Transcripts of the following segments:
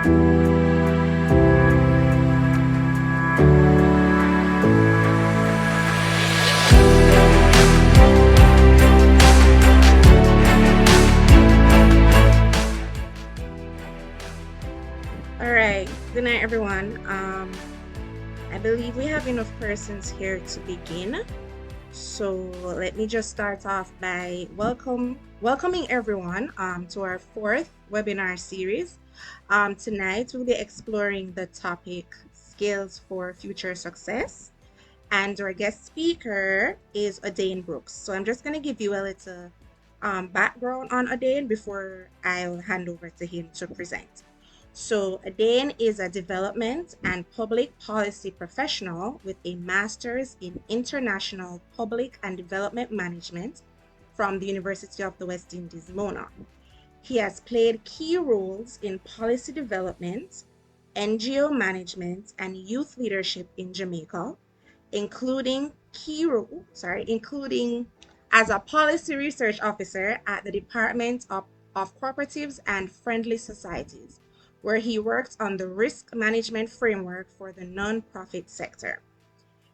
All right. Good night, everyone. I believe we have enough persons here to begin. So let me just start off by welcoming everyone to our fourth webinar series. Tonight we'll be exploring the topic skills for future success. And our guest speaker is Odane Brooks. So I'm just going to give you a little background on Odane before I'll hand over to him to present. So Odane is a development and public policy professional with a master's in international public and development management from the University of the West Indies, Mona. He has played key roles in policy development, NGO management, and youth leadership in Jamaica, including as a policy research officer at the Department of Cooperatives and Friendly Societies, where he worked on the risk management framework for the nonprofit sector.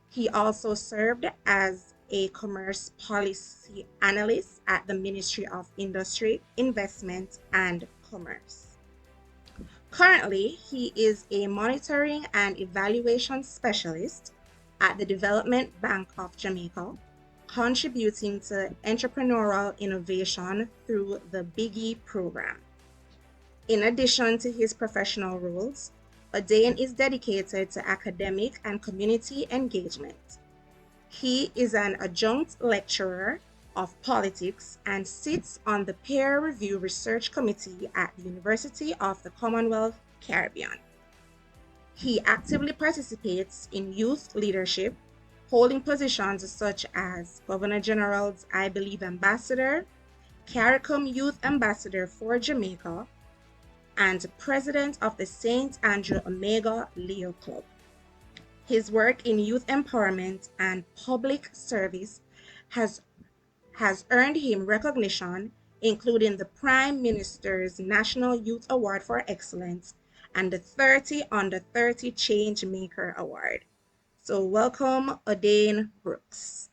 He also served as a commerce policy analyst at the Ministry of Industry, Investment, and Commerce. Currently, he is a monitoring and evaluation specialist at the Development Bank of Jamaica, contributing to entrepreneurial innovation through the Biggie program. In addition to his professional roles, Odane is dedicated to academic and community engagement. He is an adjunct lecturer of politics and sits on the Peer Review Research Committee at the University of the Commonwealth Caribbean. He actively participates in youth leadership, holding positions such as Governor General's I Believe Ambassador, CARICOM Youth Ambassador for Jamaica, and president of the St. Andrew Omega Leo Club. His work in youth empowerment and public service has earned him recognition, including the Prime Minister's National Youth Award for Excellence and the 30 Under 30 Change Maker Award. So welcome, Odane Brooks.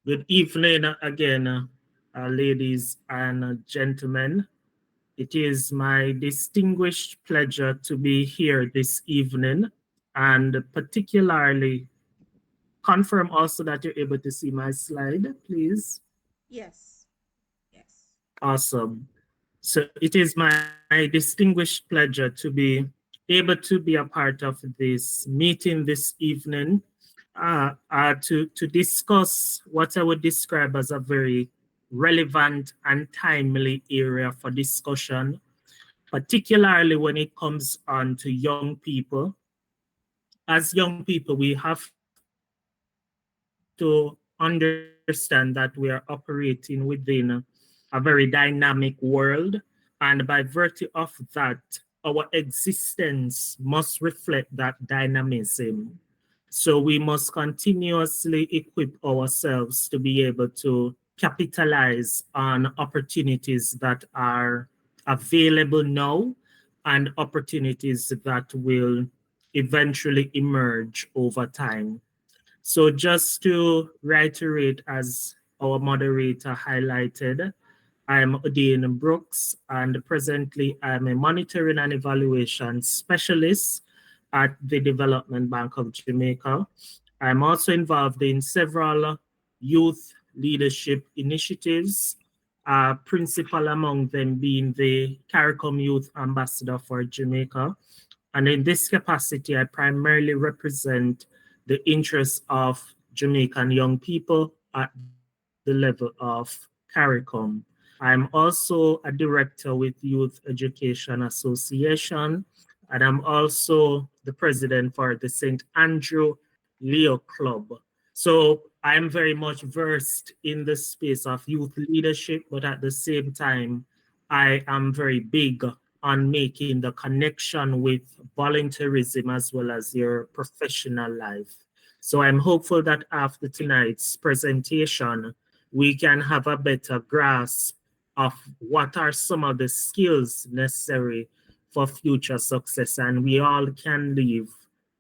Good evening again, ladies and gentlemen. It is my distinguished pleasure to be here this evening, and particularly confirm also that you're able to see my slide, please. Yes. Awesome. So it is my distinguished pleasure to be able to be a part of this meeting this evening to discuss what I would describe as a very relevant and timely area for discussion, particularly when it comes on to young people. As young people, we have to understand that we are operating within a very dynamic world, and by virtue of that, our existence must reflect that dynamism. So we must continuously equip ourselves to be able to capitalize on opportunities that are available now and opportunities that will eventually emerge over time. So just to reiterate, as our moderator highlighted, I'm Odane Brooks, and presently I'm a monitoring and evaluation specialist at the Development Bank of Jamaica. I'm also involved in several youth leadership initiatives, principal among them being the CARICOM Youth Ambassador for Jamaica. And in this capacity, I primarily represent the interests of Jamaican young people at the level of CARICOM. I'm also a director with Youth Education Association, and I'm also the president for the St. Andrew Leo Club. So I'm very much versed in the space of youth leadership, but at the same time, I am very big on making the connection with volunteerism as well as your professional life. So I'm hopeful that after tonight's presentation, we can have a better grasp of what are some of the skills necessary for future success, and we all can live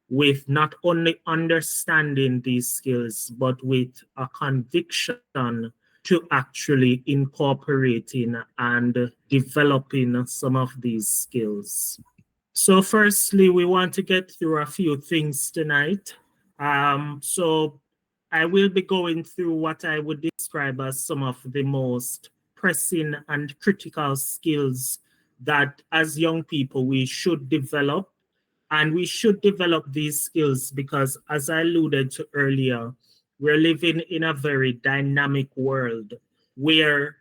with not only understanding these skills, but with a conviction to actually incorporating and developing some of these skills. So firstly, we want to get through a few things tonight. So I will be going through what I would describe as some of the most pressing and critical skills that as young people we should develop. And we should develop these skills because, as I alluded to earlier, we're living in a very dynamic world where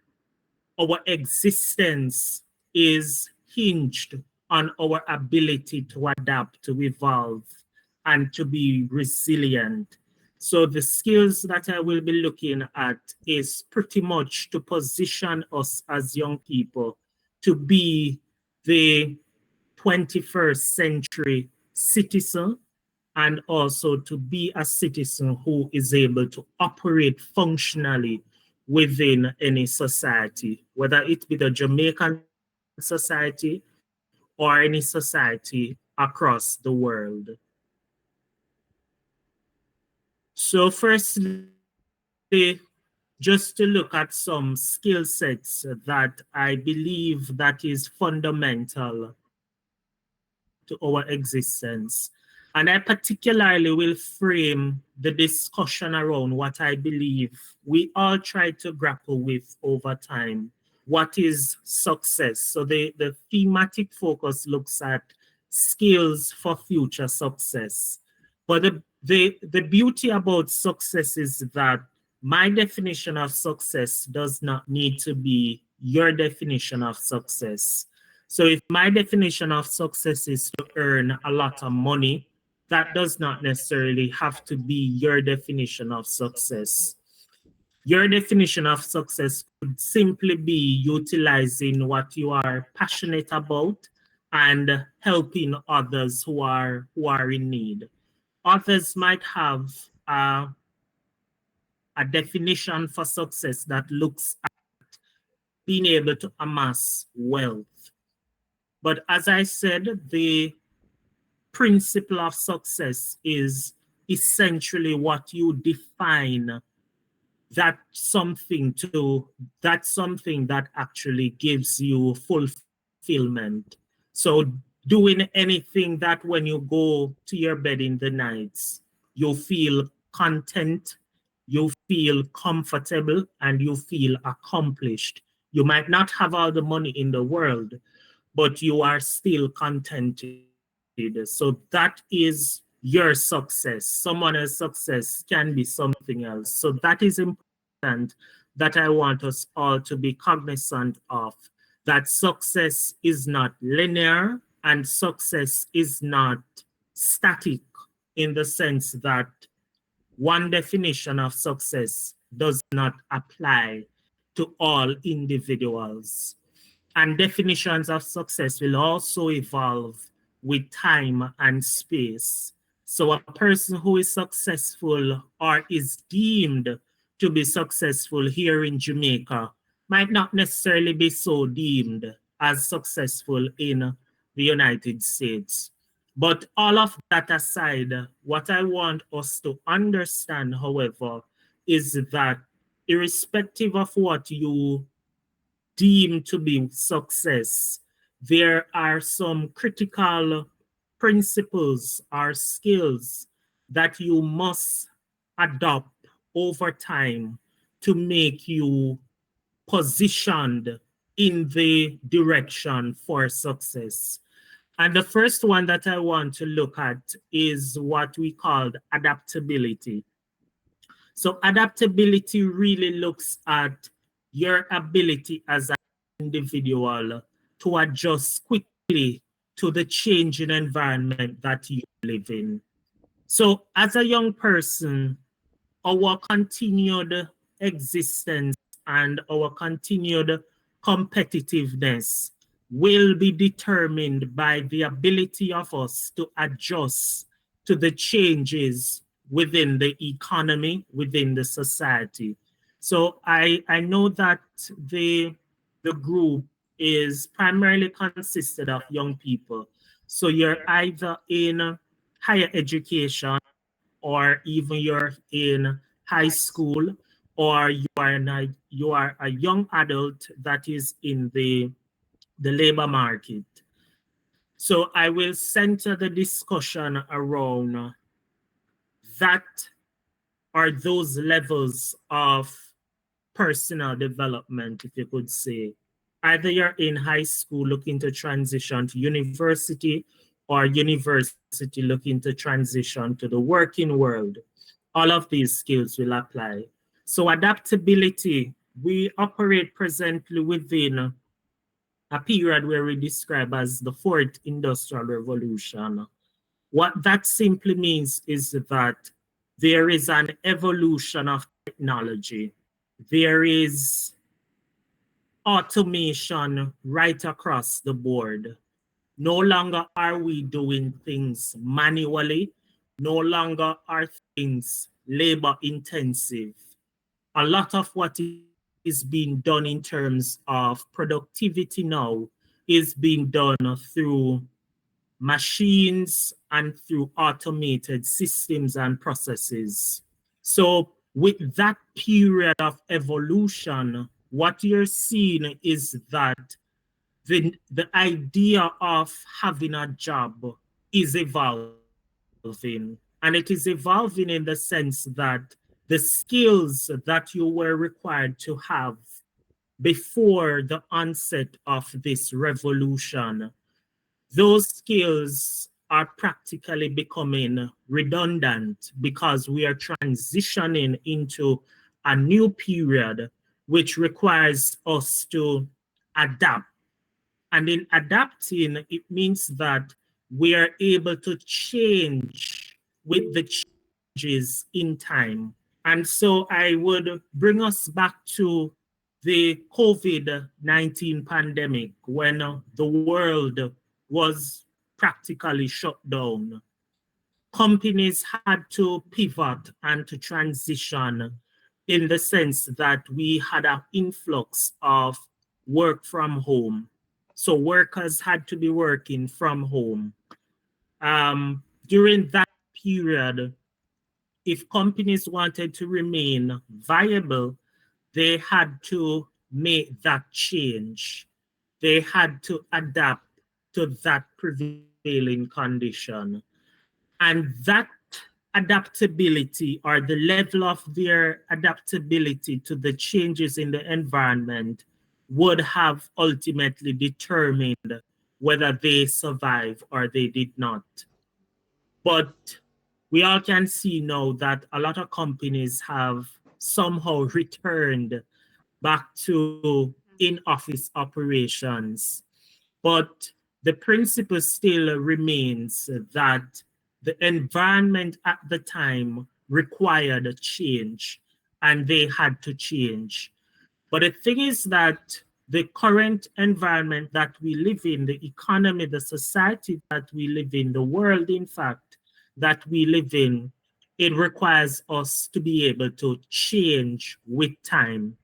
our existence is hinged on our ability to adapt, to evolve, and to be resilient. So the skills that I will be looking at is pretty much to position us as young people to be the 21st century citizen, and also to be a citizen who is able to operate functionally within any society, whether it be the Jamaican society or any society across the world. So firstly, just to look at some skill sets that I believe that is fundamental to our existence. And I particularly will frame the discussion around what I believe we all try to grapple with over time. What is success? So the thematic focus looks at skills for future success. But the beauty about success is that my definition of success does not need to be your definition of success. So if my definition of success is to earn a lot of money, that does not necessarily have to be your definition of success. Your definition of success could simply be utilizing what you are passionate about and helping others who are in need. Others might have a definition for success that looks at being able to amass wealth. But as I said, the principle of success is essentially what you define that's something that actually gives you fulfillment. So doing anything that when you go to your bed in the nights, you feel content, you feel comfortable, and you feel accomplished. You might not have all the money in the world, but you are still contented. So that is your success. Someone else's success can be something else. So that is important that I want us all to be cognizant of, that success is not linear and success is not static in the sense that one definition of success does not apply to all individuals. And definitions of success will also evolve with time and space. So a person who is successful or is deemed to be successful here in Jamaica might not necessarily be so deemed as successful in the United States. But all of that aside, what I want us to understand, however, is that irrespective of what you deemed to be success, there are some critical principles or skills that you must adopt over time to make you positioned in the direction for success. And the first one that I want to look at is what we call adaptability. So adaptability really looks at your ability as an individual to adjust quickly to the changing environment that you live in. So as a young person, our continued existence and our continued competitiveness will be determined by the ability of us to adjust to the changes within the economy, within the society. So I know that the group is primarily consisted of young people. So you're either in higher education, or even you're in high school, or you are a young adult that is in the labor market. So I will center the discussion around that, are those levels of personal development, if you could say. Either you're in high school looking to transition to university, or university looking to transition to the working world. All of these skills will apply. So adaptability, we operate presently within a period where we describe as the fourth industrial revolution. What that simply means is that there is an evolution of technology. There is automation right across the board. No longer are we doing things manually. No longer are things labor intensive. A lot of what is being done in terms of productivity now is being done through machines and through automated systems and processes. So, with that period of evolution, what you're seeing is that the idea of having a job is evolving. And it is evolving in the sense that the skills that you were required to have before the onset of this revolution, those skills are practically becoming redundant because we are transitioning into a new period which requires us to adapt. And in adapting, it means that we are able to change with the changes in time. And so I would bring us back to the COVID-19 pandemic when the world was practically shut down. Companies had to pivot and to transition in the sense that we had an influx of work from home. So workers had to be working from home. During that period, if companies wanted to remain viable, they had to make that change. They had to adapt to that prevailing condition. And that adaptability, or the level of their adaptability to the changes in the environment, would have ultimately determined whether they survive or they did not. But we all can see now that a lot of companies have somehow returned back to in office operations. But the principle still remains that the environment at the time required a change, and they had to change. But the thing is that the current environment that we live in, the economy, the society that we live in, the world, in fact, that we live in, it requires us to be able to change with time.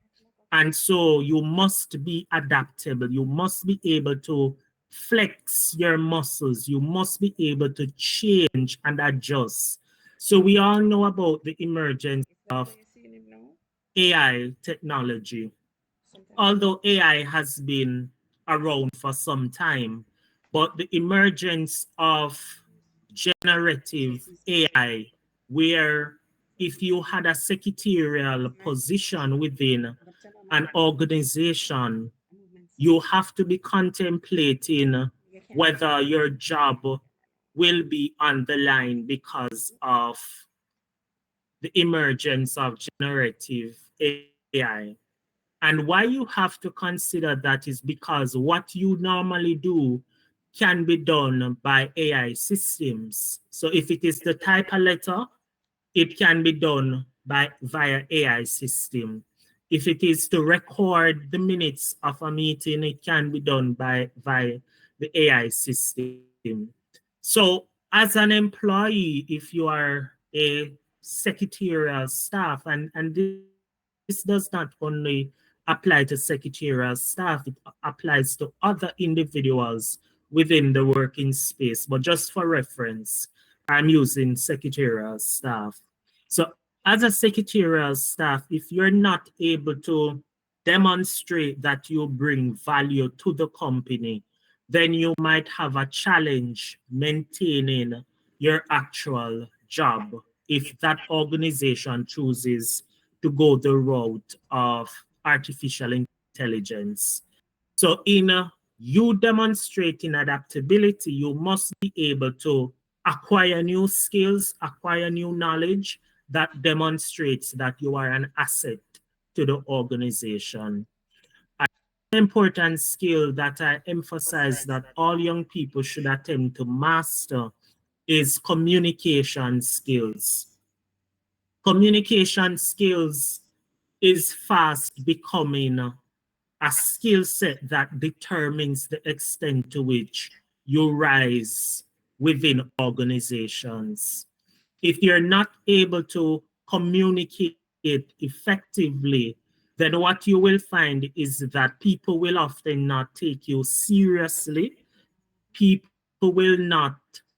And so you must be adaptable. You must be able to flex your muscles. You must be able to change and adjust. So we all know about the emergence Is that how of you seeing him now? AI technology. Sometimes. Although AI has been around for some time, but the emergence of generative AI, where if you had a secretarial position within an organization, you have to be contemplating whether your job will be on the line because of the emergence of generative AI. And why you have to consider that is because what you normally do can be done by AI systems. So if it is to type a letter, it can be done by via AI system. If it is to record the minutes of a meeting, it can be done by the AI system. So as an employee, if you are a secretarial staff, and this does not only apply to apply to secretarial staff, it applies to other individuals within the working space. But just for reference, I'm using secretarial staff. So as a secretarial staff, if you're not able to demonstrate that you bring value to the company, then you might have a challenge maintaining your actual job if that organization chooses to go the route of artificial intelligence. So, in you demonstrating adaptability, you must be able to acquire new skills, acquire new knowledge that demonstrates that you are an asset to the organization. An important skill that I emphasize that all young people should attempt to master is communication skills. Communication skills is fast becoming a skill set that determines the extent to which you rise within organizations. If you're not able to communicate effectively, then what you will find is that people will often not take you seriously. People will not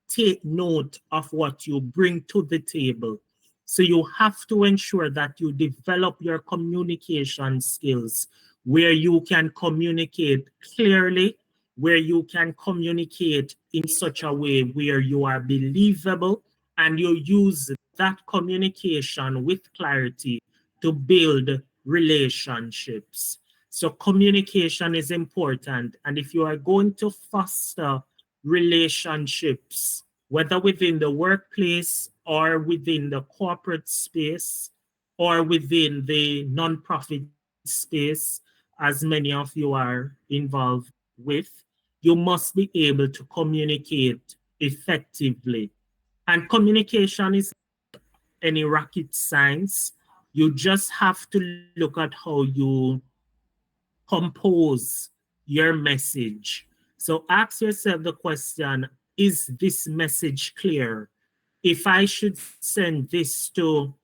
take note of what you bring to the table. So you have to ensure that you develop your communication skills where you can communicate clearly, where you can communicate in such a way where you are believable, and you use that communication with clarity to build relationships. So communication is important. And if you are going to foster relationships, whether within the workplace or within the corporate space or within the nonprofit space, as many of you are involved with, you must be able to communicate effectively. And communication is any rocket science. You just have to look at how you compose your message. So ask yourself the question, is this message clear? If I should send this to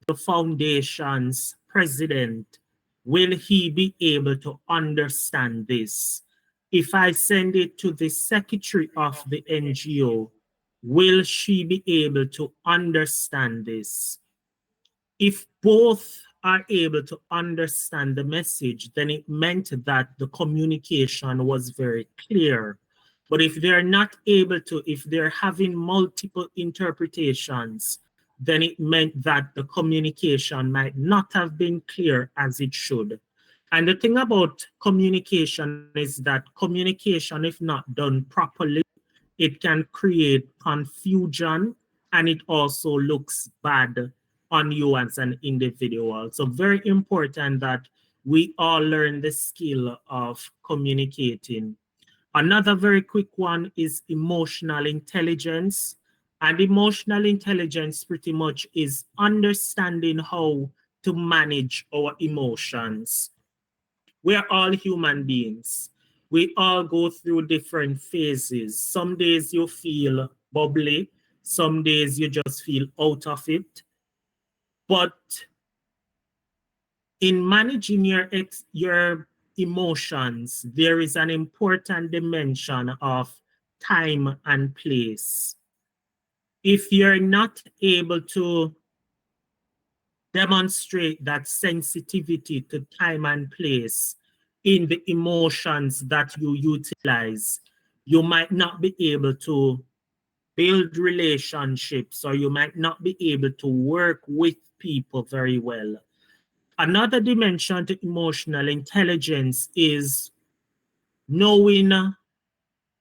the foundation's president, will he be able to understand this? If I send it to the secretary of the NGO, will she be able to understand this? If both are able to understand the message, then it meant that the communication was very clear. But if they're not able to, if they're having multiple interpretations, then it meant that the communication might not have been clear as it should. And the thing about communication is that communication, if not done properly, it can create confusion and it also looks bad on you as an individual. So very important that we all learn the skill of communicating. Another very quick one is emotional intelligence. And emotional intelligence pretty much is understanding how to manage our emotions. We are all human beings. We all go through different phases. Some days you feel bubbly, some days you just feel out of it. But in managing your emotions, there is an important dimension of time and place. If you're not able to demonstrate that sensitivity to time and place in the emotions that you utilize, you might not be able to build relationships or you might not be able to work with people very well. Another dimension to emotional intelligence is knowing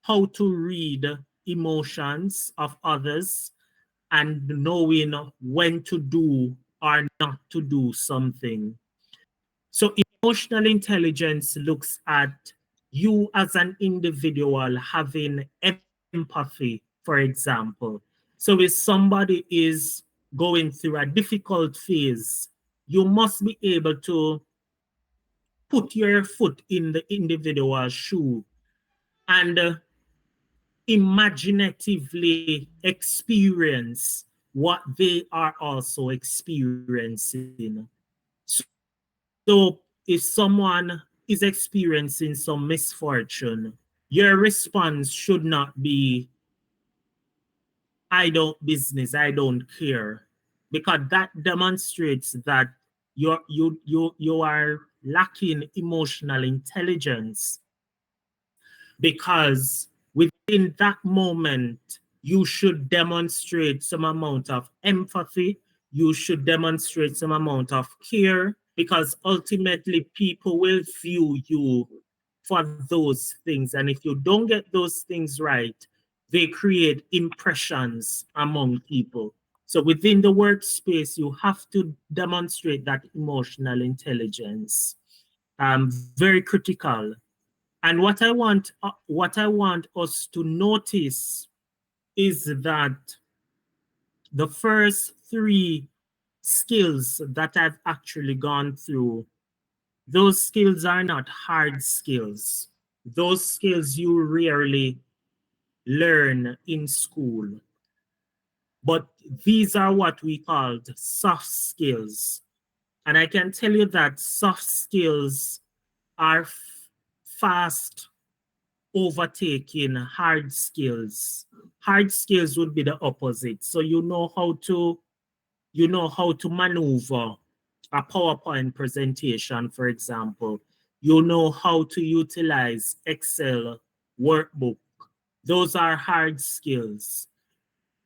how to read emotions of others and knowing when to do or not to do something. So emotional intelligence looks at you as an individual having empathy, for example. So if somebody is going through a difficult phase, you must be able to put your foot in the individual's shoe and imaginatively experience what they are also experiencing. So if someone is experiencing some misfortune, your response should not be, I don't business, I don't care. Because that demonstrates that you are lacking emotional intelligence, because within that moment you should demonstrate some amount of empathy, you should demonstrate some amount of care, because ultimately people will view you for those things. And if you don't get those things right, they create impressions among people. So within the workspace, you have to demonstrate that emotional intelligence. Very critical. And what I want us to notice is that the first three skills that I've actually gone through, those skills are not hard skills. Those skills you rarely learn in school. But these are what we called soft skills. And I can tell you that soft skills are fast overtaking hard skills. Hard skills would be the opposite. So you know how to maneuver a PowerPoint presentation, for example. You know how to utilize Excel workbook. Those are hard skills.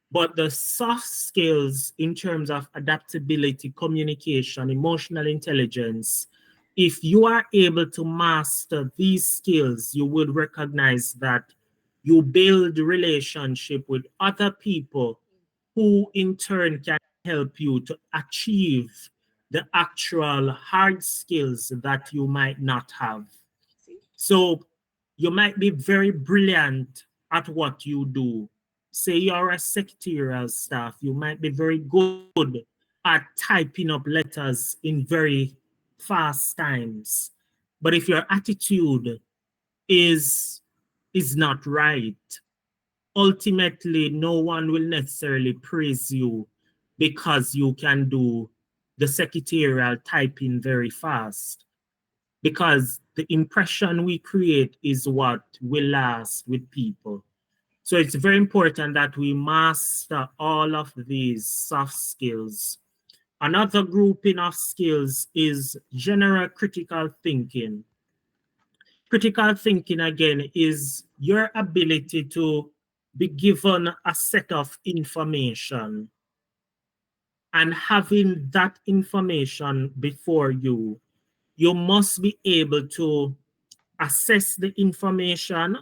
But the soft skills in terms of adaptability, communication, emotional intelligence, if you are able to master these skills, you would recognize that you build relationship with other people who in turn can help you to achieve the actual hard skills that you might not have. See? So you might be very brilliant at what you do. Say you're a secretarial staff, you might be very good at typing up letters in very fast times. But if your attitude is is not right, ultimately no one will necessarily praise you because you can do the secretarial typing very fast, because the impression we create is what will last with people. So it's very important that we master all of these soft skills. Another grouping of skills is general critical thinking. Critical thinking, again, is your ability to be given a set of information, and having that information before you, you must be able to assess the information,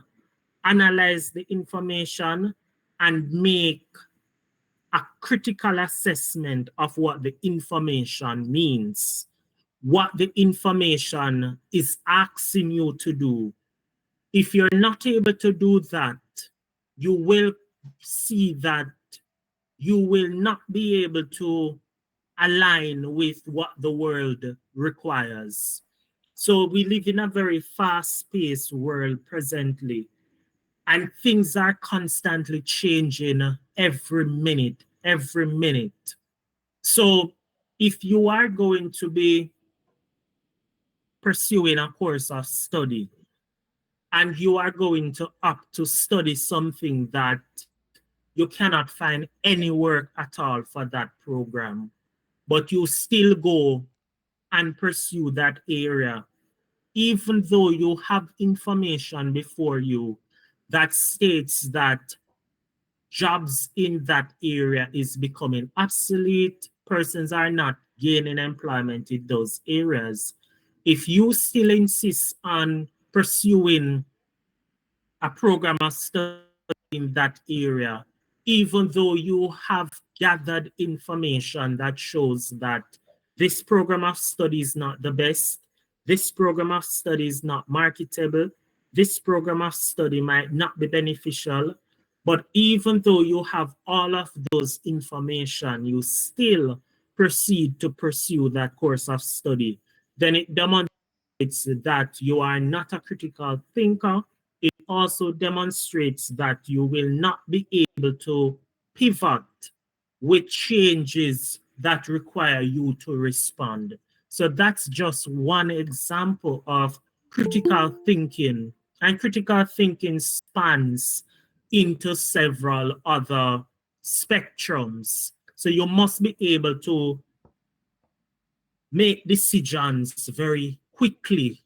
analyze the information, and make a critical assessment of what the information means, what the information is asking you to do. If you're not able to do that, you will see that you will not be able to align with what the world requires. So we live in a very fast-paced world presently, and things are constantly changing every minute, every minute. So if you are going to be pursuing a course of study and you are going to opt to study something that you cannot find any work at all for that program, but you still go and pursue that area, even though you have information before you that states that jobs in that area is becoming obsolete, persons are not gaining employment in those areas. If you still insist on pursuing a program of study in that area, even though you have gathered information that shows that this program of study is not the best, this program of study is not marketable, this program of study might not be beneficial, but even though you have all of those information, you still proceed to pursue that course of study, then it demonstrates that you are not a critical thinker. It also demonstrates that you will not be able to pivot with changes that require you to respond. So that's just one example of critical thinking. And critical thinking spans into several other spectrums. So you must be able to make decisions very quickly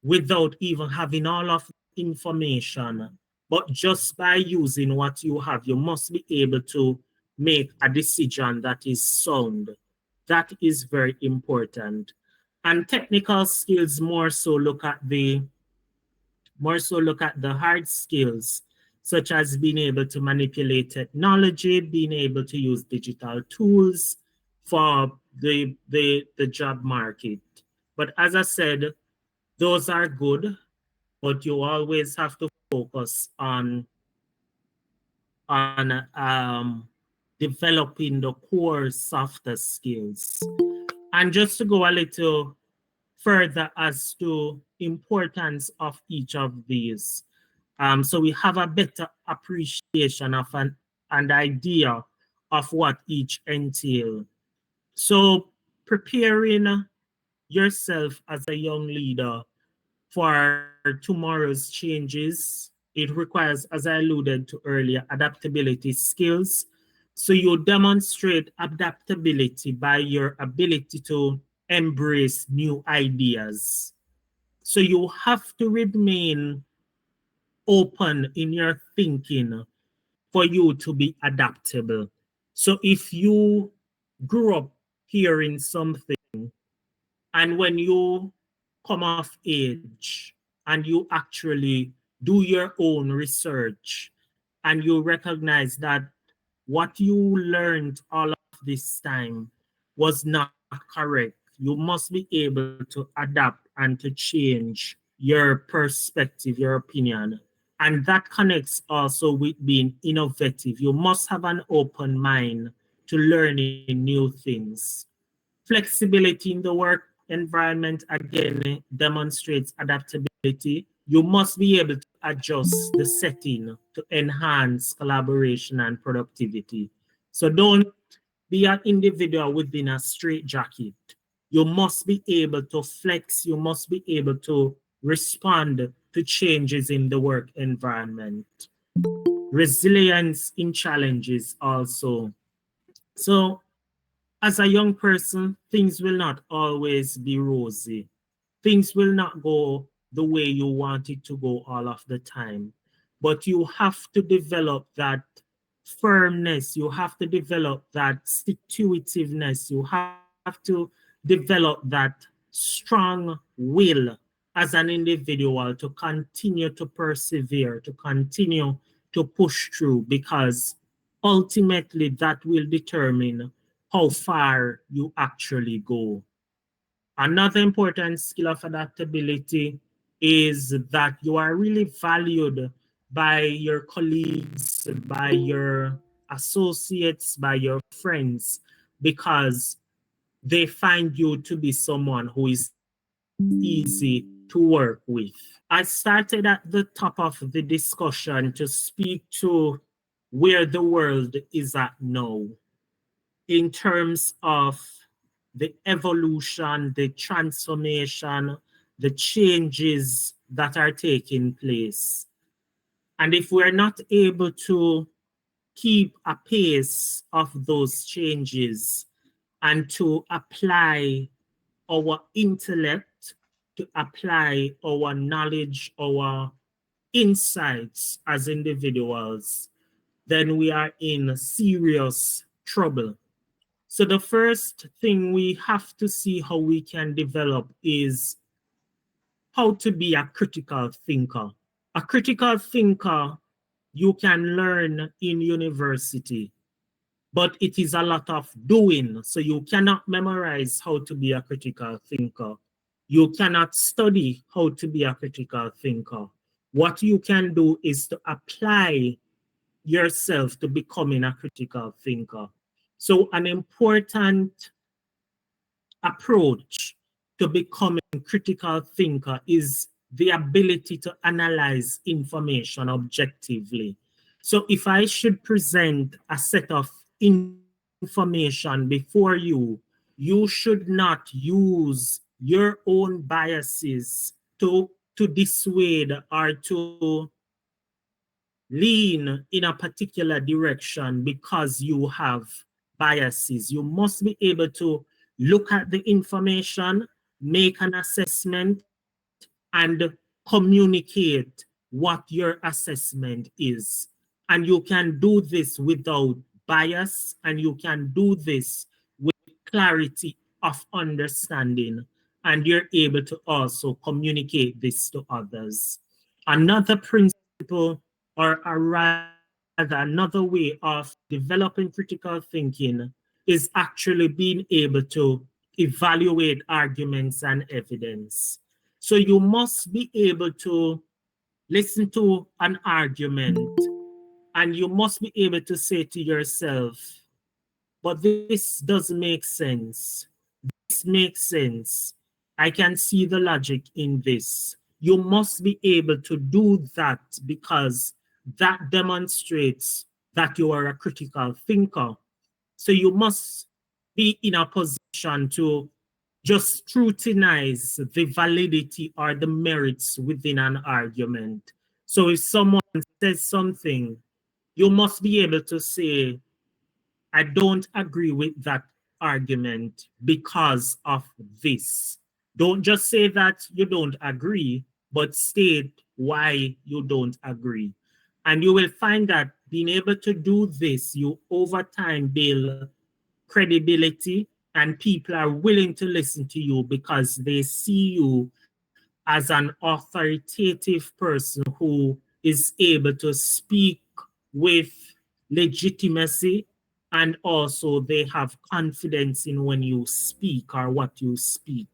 without even having all of the information. But just by using what you have, you must be able to make a decision that is sound. That is very important. And technical skills more so look at the hard skills, such as being able to manipulate technology, being able to use digital tools for the job market. But as I said, those are good, but you always have to focus on developing the core softer skills. And just to go a little further as to importance of each of these, so we have a better appreciation of an idea of what each entail. So preparing yourself as a young leader for tomorrow's changes, it requires, as I alluded to earlier, adaptability skills. So you demonstrate adaptability by your ability to embrace new ideas. So you have to remain open in your thinking for you to be adaptable. So if you grew up hearing something and when you come of age and you actually do your own research and you recognize that what you learned all of this time was not correct, you must be able to adapt and to change your perspective, your opinion. And that connects also with being innovative. You must have an open mind to learning new things. Flexibility in the work environment again demonstrates adaptability. You must be able to adjust the setting to enhance collaboration and productivity. So don't be an individual within a straitjacket. You must be able to flex, you must be able to respond to changes in the work environment. Resilience in challenges also. So as a young person, things will not always be rosy. Things will not go the way you want it to go all of the time. But you have to develop that firmness, you have to develop that stick to itiveness, you have to develop that strong will as an individual to continue to persevere, to continue to push through, because ultimately that will determine how far you actually go. Another important skill of adaptability is that you are really valued by your colleagues, by your associates, by your friends, because they find you to be someone who is easy to work with. I started at the top of the discussion to speak to where the world is at now in terms of the evolution, the transformation, the changes that are taking place. And if we're not able to keep a pace of those changes and to apply our intellect, to apply our knowledge, our insights as individuals, then we are in serious trouble. So the first thing we have to see how we can develop is how to be a critical thinker. A critical thinker you can learn in university, but it is a lot of doing. So you cannot memorize how to be a critical thinker. You cannot study how to be a critical thinker. What you can do is to apply yourself to becoming a critical thinker. So an important approach to becoming a critical thinker is the ability to analyze information objectively. So if I should present a set of information before you, you should not use your own biases to dissuade or to lean in a particular direction because you have biases. You must be able to look at the information, make an assessment, and communicate what your assessment is. And you can do this without bias, and you can do this with clarity of understanding. And you're able to also communicate this to others. Another principle, or rather another way of developing critical thinking, is actually being able to evaluate arguments and evidence. So you must be able to listen to an argument, and you must be able to say to yourself, but this doesn't make sense. This makes sense. I can see the logic in this. You must be able to do that because that demonstrates that you are a critical thinker. So you must be in a position to just scrutinize the validity or the merits within an argument. So if someone says something, you must be able to say, I don't agree with that argument because of this. Don't just say that you don't agree, but state why you don't agree. And you will find that being able to do this, you over time build credibility, and people are willing to listen to you because they see you as an authoritative person who is able to speak with legitimacy, and also they have confidence in when you speak or what you speak.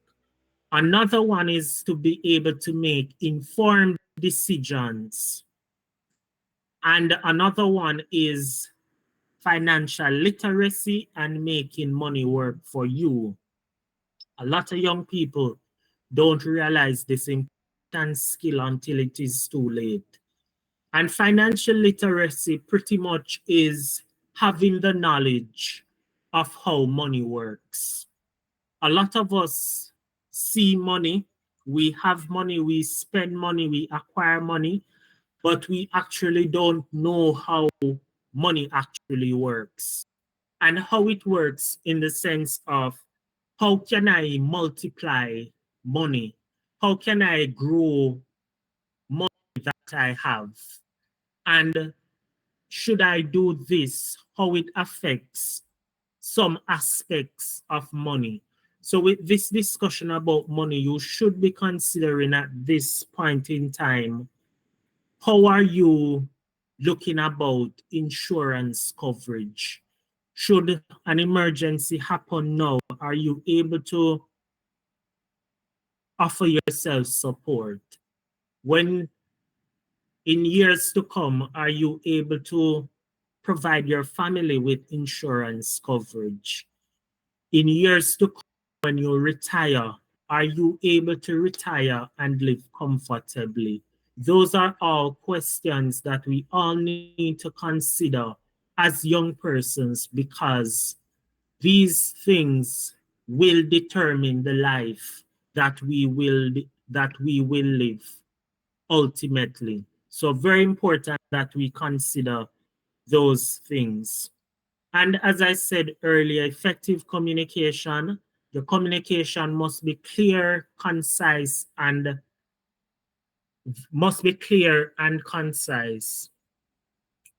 Another one is to be able to make informed decisions. And another one is financial literacy and making money work for you. A lot of young people don't realize this important skill until it is too late. And financial literacy pretty much is having the knowledge of how money works. A lot of us see money, we have money, we spend money, we acquire money, but we actually don't know how money actually works and how it works in the sense of how can I multiply money? How can I grow money that I have? And should I do this? How it affects some aspects of money. So with this discussion about money, you should be considering at this point in time, how are you looking about insurance coverage? Should an emergency happen now, are you able to offer yourself support? When in years to come, are you able to provide your family with insurance coverage? In years to come, when you retire, are you able to retire and live comfortably? Those are all questions that we all need to consider as young persons because these things will determine the life that we will live ultimately. So very important that we consider those things. And as I said earlier, effective communication, the communication must be clear, concise, and must be clear and concise.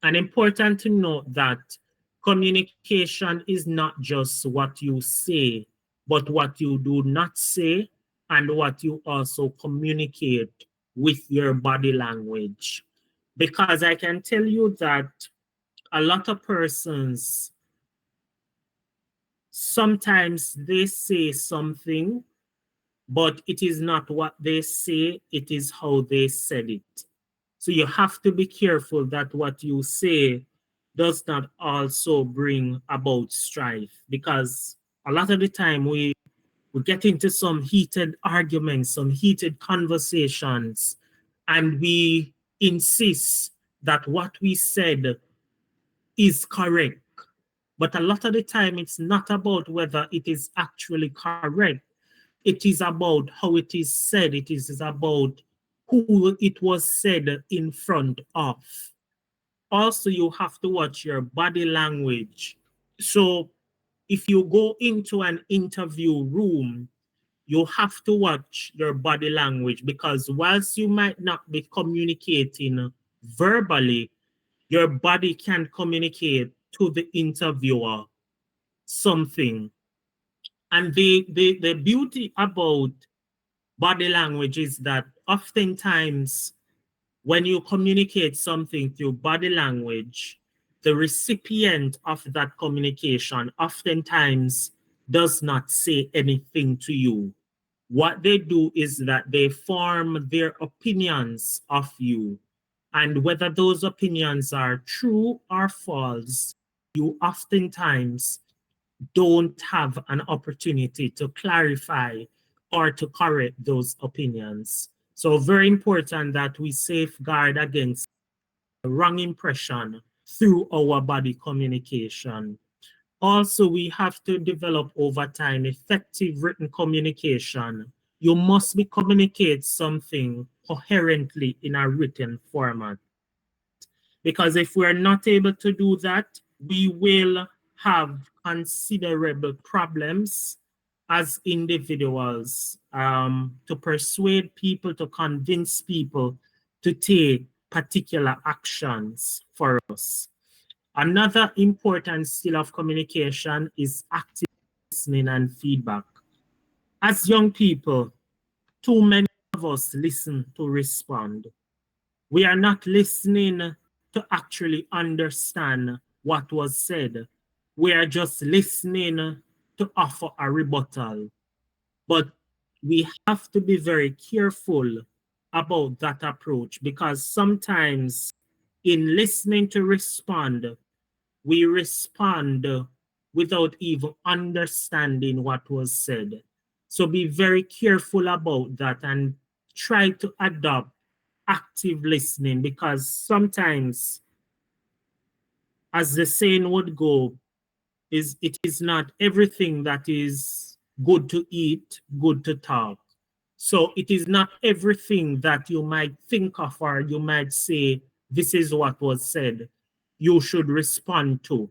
And important to note that communication is not just what you say, but what you do not say and what you also communicate with your body language. Because I can tell you that a lot of persons, sometimes they say something, but it is not what they say, it is how they said it. So you have to be careful that what you say does not also bring about strife, because a lot of the time we get into some heated arguments, some heated conversations, and we insist that what we said is correct. But a lot of the time, it's not about whether it is actually correct. It is about how it is said. It is about who it was said in front of. Also, you have to watch your body language. So if you go into an interview room, you have to watch your body language, because whilst you might not be communicating verbally, your body can communicate to the interviewer something. And the beauty about body language is that oftentimes when you communicate something through body language, the recipient of that communication oftentimes does not say anything to you. What they do is that they form their opinions of you. And whether those opinions are true or false, you oftentimes don't have an opportunity to clarify or to correct those opinions. So very important that we safeguard against wrong impression through our body communication. Also, we have to develop over time effective written communication. You must be communicate something coherently in a written format. Because if we're not able to do that, we will have considerable problems as individuals to persuade people, to convince people to take particular actions for us. Another important skill of communication is active listening and feedback. As young people, too many of us listen to respond. We are not listening to actually understand what was said. We are just listening to offer a rebuttal. But we have to be very careful about that approach, because sometimes in listening to respond, we respond without even understanding what was said. So be very careful about that and try to adopt active listening, because sometimes, as the saying would go, is it is not everything that is good to eat, good to talk. So it is not everything that you might think of or you might say, this is what was said, you should respond to.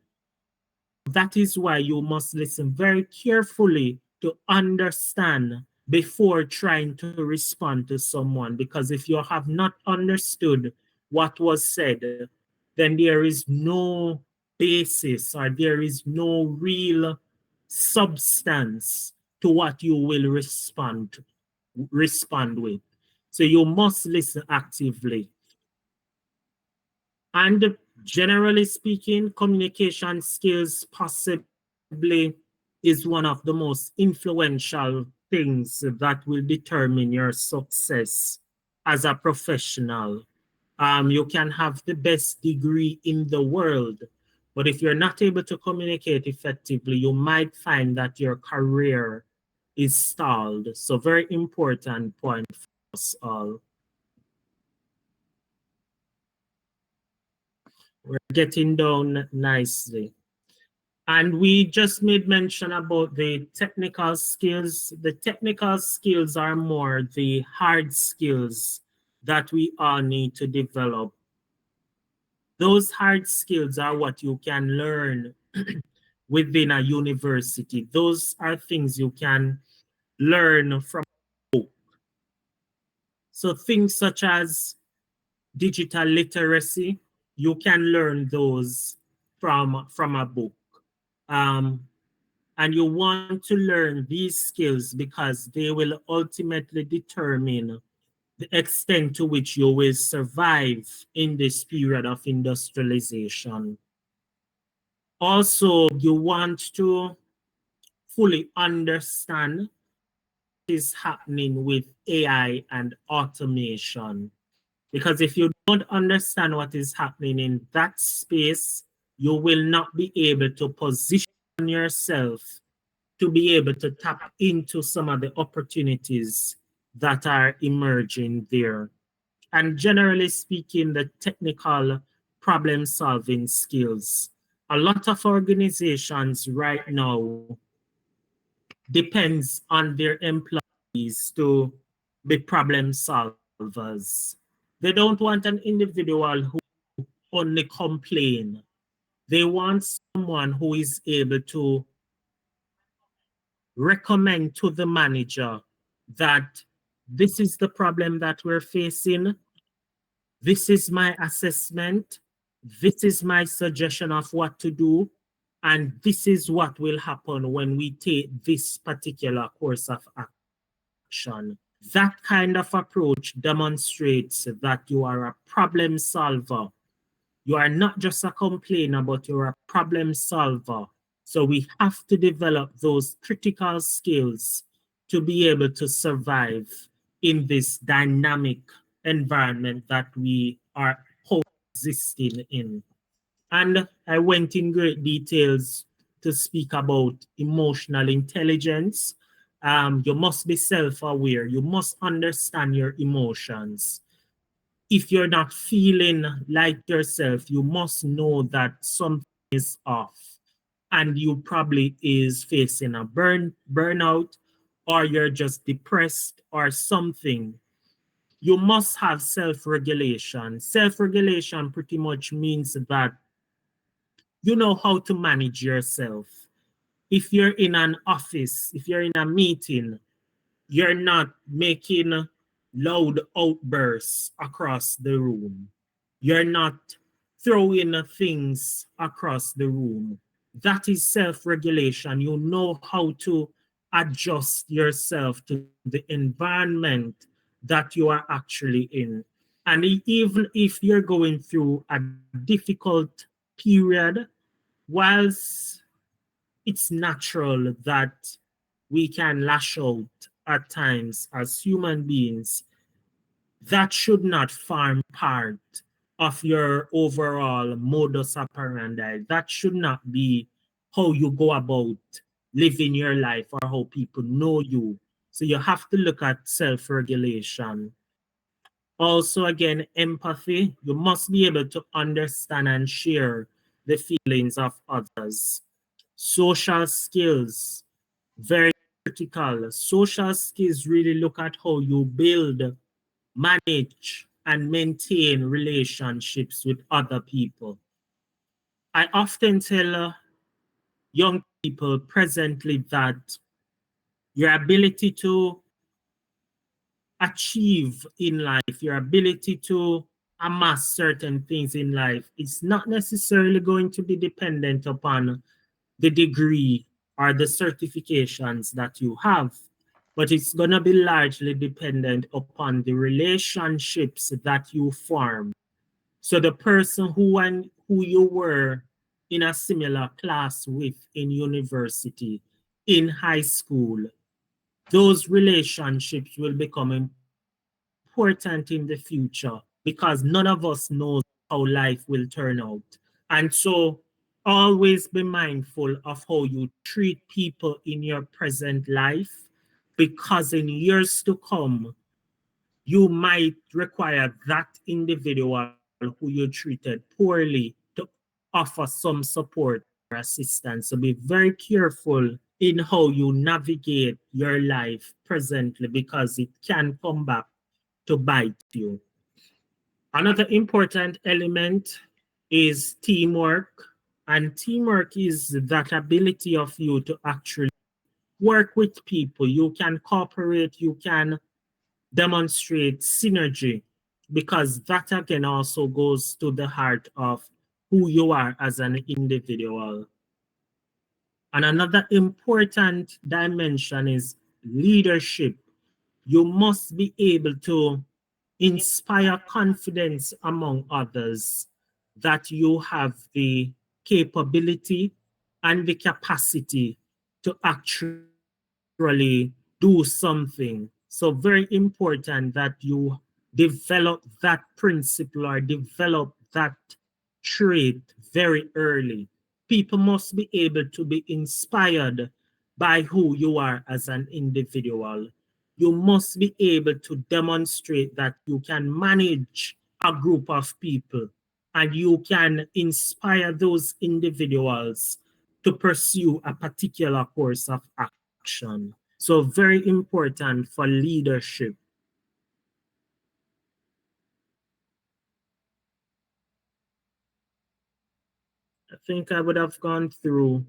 That is why you must listen very carefully to understand before trying to respond to someone. Because if you have not understood what was said, then there is no basis or there is no real substance to what you will respond with. So you must listen actively. And generally speaking, communication skills possibly is one of the most influential things that will determine your success as a professional. You can have the best degree in the world, but if you're not able to communicate effectively, you might find that your career is stalled. So very important point for us all. We're getting down nicely. And we just made mention about the technical skills. The technical skills are more the hard skills that we all need to develop. Those hard skills are what you can learn within a university. Those are things you can learn from a book. So things such as digital literacy, you can learn those from a book. Um, and you want to learn these skills because they will ultimately determine the extent to which you will survive in this period of industrialization. Also, you want to fully understand what is happening with AI and automation. Because if you don't understand what is happening in that space, you will not be able to position yourself to be able to tap into some of the opportunities that are emerging there. And generally speaking, the technical problem solving skills. A lot of organizations right now depends on their employees to be problem solvers. They don't want an individual who only complain. They want someone who is able to recommend to the manager that this is the problem that we're facing. This is my assessment. This is my suggestion of what to do. And this is what will happen when we take this particular course of action. That kind of approach demonstrates that you are a problem solver. You are not just a complainer, but you're a problem solver. So we have to develop those critical skills to be able to survive in this dynamic environment that we are coexisting in. And I went in great details to speak about emotional intelligence. You must be self-aware. You must understand your emotions. If you're not feeling like yourself, you must know that something is off and you probably is facing a burnout, or you're just depressed or something. You must have self-regulation. Self-regulation pretty much means that you know how to manage yourself. If you're in an office, if you're in a meeting, you're not making loud outbursts across the room. You're not throwing things across the room. That is self regulation. You know how to adjust yourself to the environment that you are actually in. And even if you're going through a difficult period, whilst it's natural that we can lash out at times as human beings, that should not form part of your overall modus operandi. That should not be how you go about living your life or how people know you. So you have to look at self regulation. Also, again, empathy. You must be able to understand and share the feelings of others. Social skills, very critical. Social skills really look at how you build, manage, and maintain relationships with other people. I often tell young people presently that your ability to achieve in life, your ability to amass certain things in life, is not necessarily going to be dependent upon the degree or the certifications that you have, but it's going to be largely dependent upon the relationships that you form. So the person who you were in a similar class with in university, in high school, those relationships will become important in the future because none of us knows how life will turn out. And so always be mindful of how you treat people in your present life, because in years to come, you might require that individual who you treated poorly to offer some support or assistance. So be very careful in how you navigate your life presently, because it can come back to bite you. Another important element is teamwork. And teamwork is that ability of you to actually work with people. You can cooperate, you can demonstrate synergy, because that again also goes to the heart of who you are as an individual. And another important dimension is leadership. You must be able to inspire confidence among others that you have the capability and the capacity to actually do something. So very important that you develop that principle or develop that trait very early. People must be able to be inspired by who you are as an individual. You must be able to demonstrate that you can manage a group of people and you can inspire those individuals to pursue a particular course of action. So very important for leadership. I think I would have gone through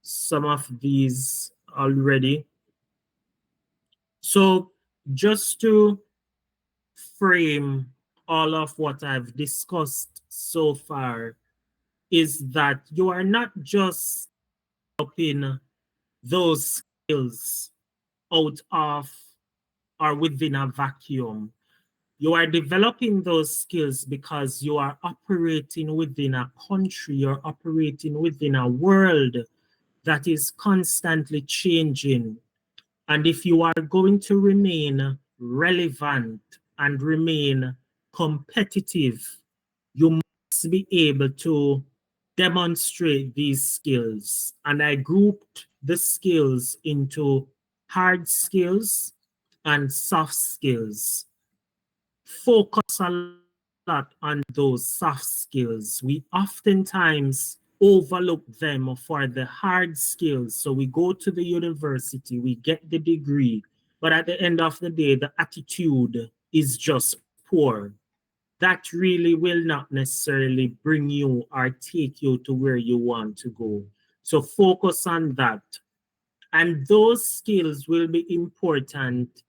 some of these already. So just to frame all of what I've discussed so far is that you are not just developing those skills out of or within a vacuum. You are developing those skills because you are operating within a country, you're operating within a world that is constantly changing. And if you are going to remain relevant and remain competitive, you must be able to demonstrate these skills. And I grouped the skills into hard skills and soft skills. Focus a lot on those soft skills. We oftentimes overlook them for the hard skills. So we go to the university, we get the degree, but at the end of the day, the attitude is just poor. That really will not necessarily bring you or take you to where you want to go. So focus on that. And those skills will be important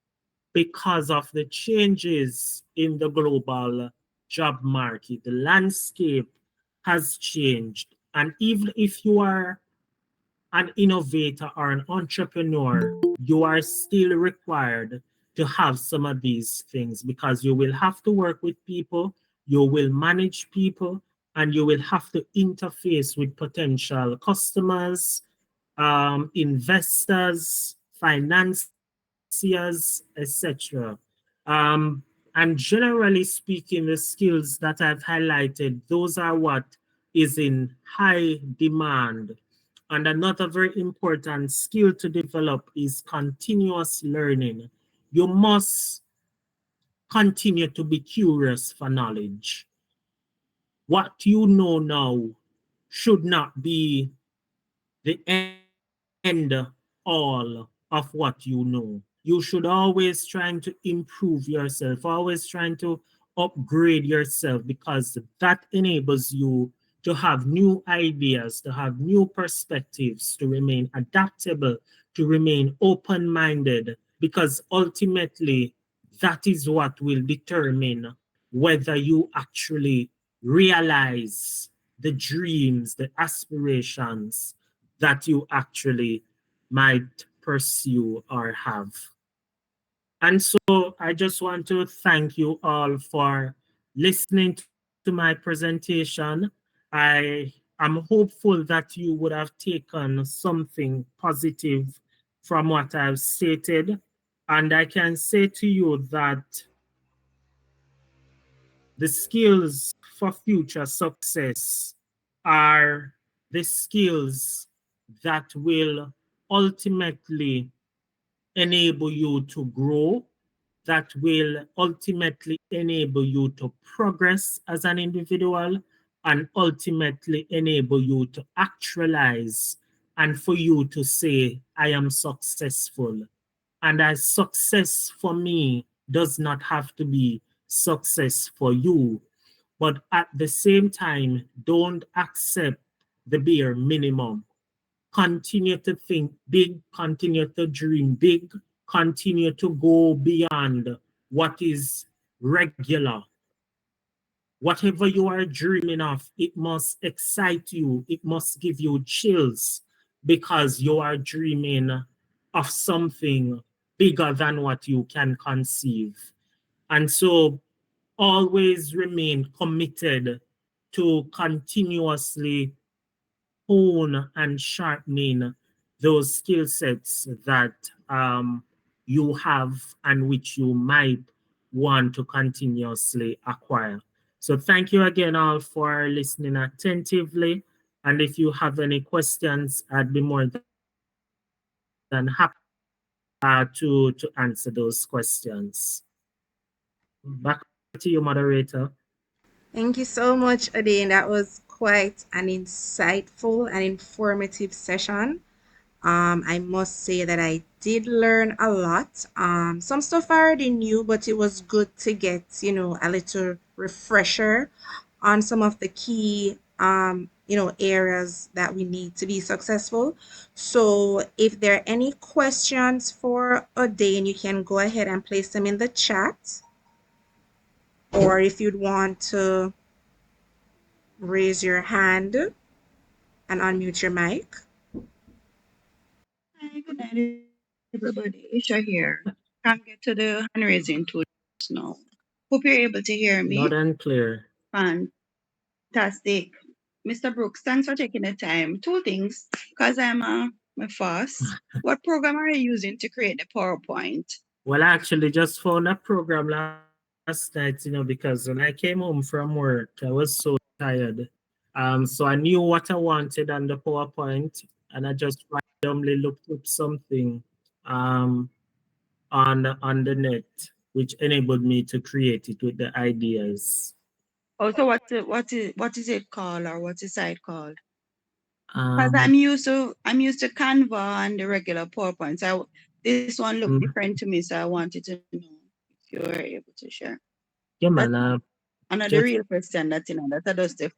because of the changes in the global job market. The landscape has changed. And even if you are an innovator or an entrepreneur, you are still required to have some of these things because you will have to work with people, you will manage people, and you will have to interface with potential customers, investors, financiers, etc. Um, and generally speaking, the skills that I've highlighted, those are what is in high demand. And another very important skill to develop is continuous learning. You must continue to be curious for knowledge. What you know now should not be the end all of what you know. You should always trying to improve yourself, always trying to upgrade yourself because that enables you to have new ideas, to have new perspectives, to remain adaptable, to remain open-minded, because ultimately that is what will determine whether you actually realize the dreams, the aspirations that you actually might pursue or have. And so I just want to thank you all for listening to my presentation. I am hopeful that you would have taken something positive from what I've stated. And I can say to you that the skills for future success are the skills that will ultimately enable you to grow, that will ultimately enable you to progress as an individual, and ultimately enable you to actualize and for you to say, I am successful. And as success for me does not have to be success for you. But at the same time, don't accept the bare minimum. Continue to think big, continue to dream big, continue to go beyond what is regular. Whatever you are dreaming of, it must excite you, it must give you chills because you are dreaming of something bigger than what you can conceive. And so always remain committed to continuously hone and sharpening those skill sets that you have and which you might want to continuously acquire. So thank you again all for listening attentively. And if you have any questions, I'd be more than happy to answer those questions. Back to you, moderator. Thank you so much, Odane. That was quite an insightful and informative session. I must say that I did learn a lot. Some stuff I already knew, but it was good to get, a little refresher on some of the key, areas that we need to be successful. So if there are any questions for Odane, you can go ahead and place them in the chat. Or if you'd want to raise your hand and unmute your mic. Hi, good night, everybody. Isha here. Can't get to the hand raising tool now. Hope you're able to hear me. Loud and clear. Fantastic. Mr. Brooks, thanks for taking the time. Two things, because I'm my fast. What program are you using to create the PowerPoint? Well, I actually just found a program last night, because when I came home from work, I was so tired. So I knew what I wanted on the PowerPoint, and I just randomly looked up something um, on the net, which enabled me to create it with the ideas. Oh, so what is it called, or what's the site called? Because Um, I'm used to Canva and the regular PowerPoint. This one looked mhm. different to me, so I wanted to know if you were able to share. Yeah, That's man. another Just real question that's just a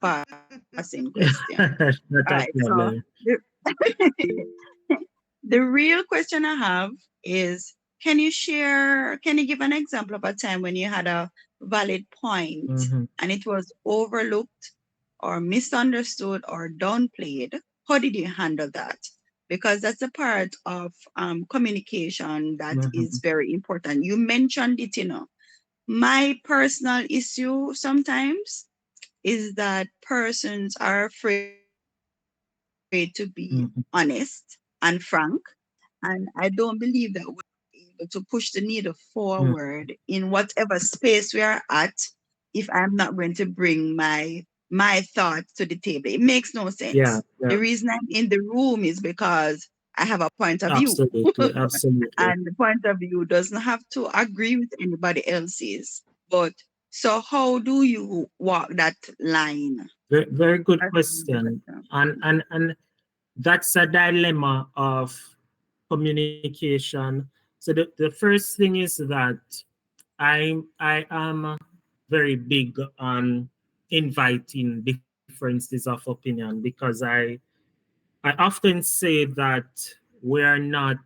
passing question. All right, not a so problem. the, the real question I have is, can you give an example of a time when you had a valid point Mm-hmm. and it was overlooked or misunderstood or downplayed? How did you handle that? Because that's a part of communication that Mm-hmm. is very important. You mentioned it, my personal issue sometimes is that persons are afraid to be honest and Mm-hmm. frank. And I don't believe that we're able to push the needle forward in whatever space we are at if I'm not going to bring my thoughts to the table. It makes no sense. Yeah, The yeah. reason I'm in the room is because I have a point of view. Absolutely, absolutely. And the point of view doesn't have to agree with anybody else's. But so how do you walk that line? Very, very good That's the question. question. And that's a dilemma of communication. So the first thing is that I am very big on inviting differences of opinion, because I often say that we are not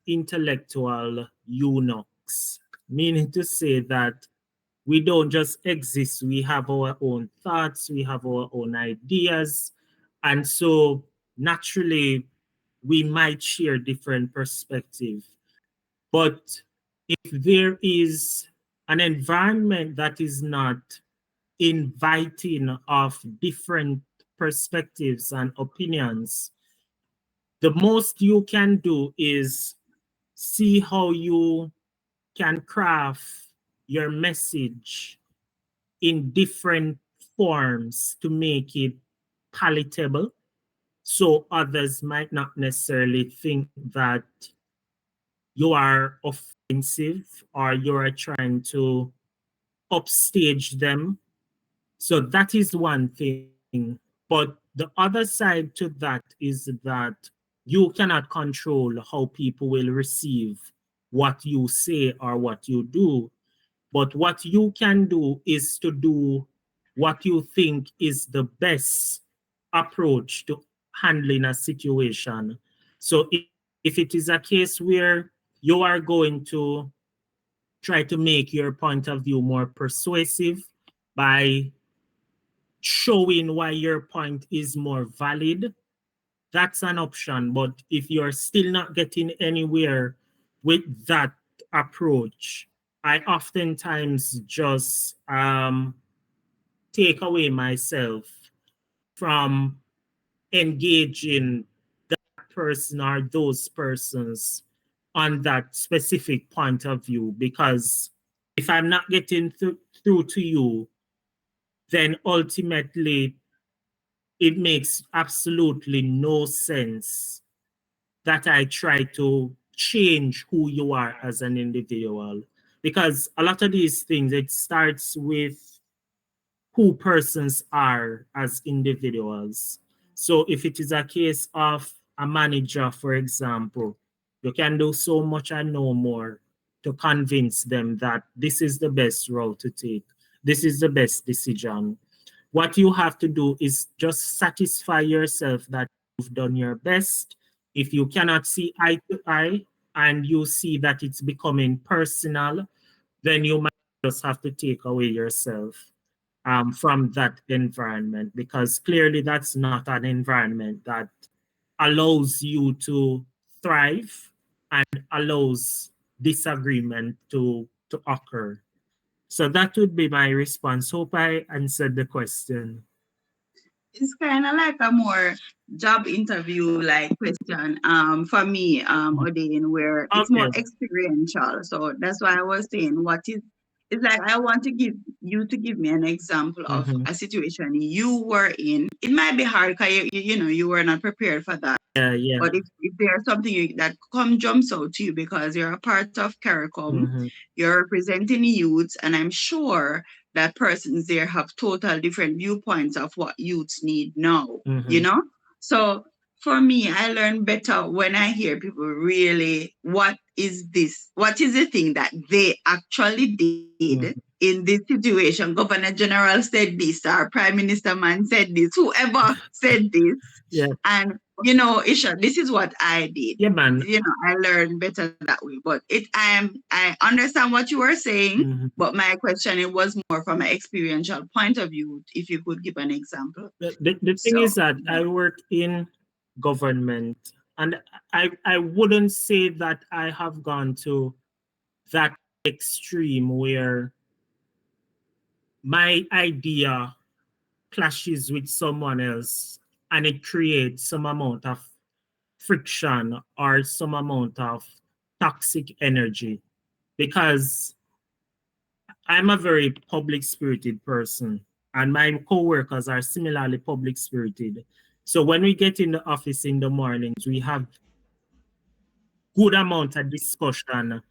intellectual eunuchs, meaning to say that we don't just exist. We have our own thoughts, we have our own ideas. And so naturally, we might share different perspective. But if there is an environment that is not inviting of different perspectives and opinions, the most you can do is see how you can craft your message in different forms to make it palatable, so others might not necessarily think that you are offensive or you are trying to upstage them. So that is one thing. But the other side to that is that you cannot control how people will receive what you say or what you do. But what you can do is to do what you think is the best approach to handling a situation. So if it is a case where you are going to try to make your point of view more persuasive by showing why your point is more valid, that's an option. But if you're still not getting anywhere with that approach, I oftentimes just take away myself from engaging that person or those persons on that specific point of view. Because if I'm not getting through to you, then ultimately it makes absolutely no sense that I try to change who you are as an individual. Because a lot of these things, it starts with who persons are as individuals. So if it is a case of a manager, for example, you can do so much and no more to convince them that this is the best route to take. This is the best decision. What you have to do is just satisfy yourself that you've done your best. If you cannot see eye to eye and you see that it's becoming personal, then you might just have to take away yourself from that environment, because clearly that's not an environment that allows you to thrive and allows disagreement to occur. So that would be my response. Hope I answered the question. It's kind of like a more job interview like question for me, Odane, where it's more Okay. experiential. So that's why I was saying what is it's like I want to give you to give me an example of Mm-hmm. a situation you were in. It might be hard because you know you were not prepared for that. Yeah, yeah. But if there's something that come jumps out to you because you're a part of CARICOM, Mm-hmm. you're representing youths, and I'm sure that persons there have total different viewpoints of what youths need now, you Mm-hmm. know? So for me, I learn better when I hear people really, what is this? What is the thing that they actually did Mm-hmm. in this situation? Governor General said this, our Prime Minister man said this, whoever said this. Yeah, And you know, Isha, this is what I did. yeah, man. You know, I learned better that way. But I understand what you were saying, Mm-hmm. but my question it was more from an experiential point of view. If you could give an example. The thing So is that I work in government, and I wouldn't say that I have gone to that extreme where my idea clashes with someone else and it creates some amount of friction or some amount of toxic energy, because I'm a very public spirited person and my coworkers are similarly public spirited. So when we get in the office in the mornings, we have good amount of discussion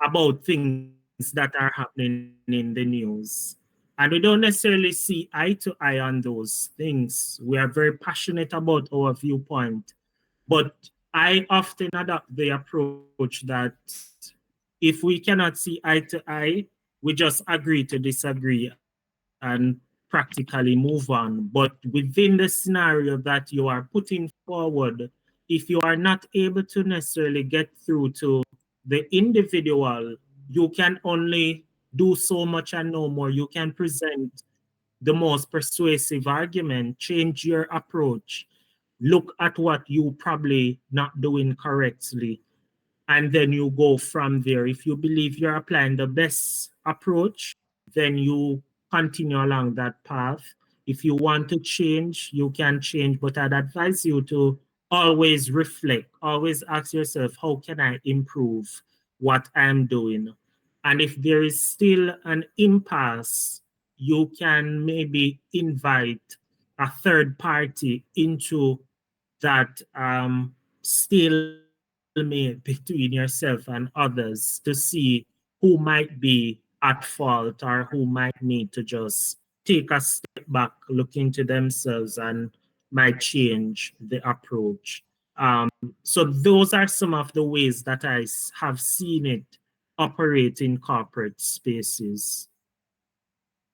about things that are happening in the news. And we don't necessarily see eye to eye on those things. We are very passionate about our viewpoint. But I often adopt the approach that if we cannot see eye to eye, we just agree to disagree and practically move on. But within the scenario that you are putting forward, if you are not able to necessarily get through to the individual, you can only do so much and no more. You can present the most persuasive argument, change your approach, look at what you probably not doing correctly, and then you go from there. If you believe you're applying the best approach, then you continue along that path. If you want to change, you can change, but I'd advise you to always reflect, always ask yourself, how can I improve what I'm doing? And if there is still an impasse, you can maybe invite a third party into that stalemate between yourself and others to see who might be at fault or who might need to just take a step back, look into themselves, and might change the approach. Um, so those are some of the ways that have seen it operate in corporate spaces.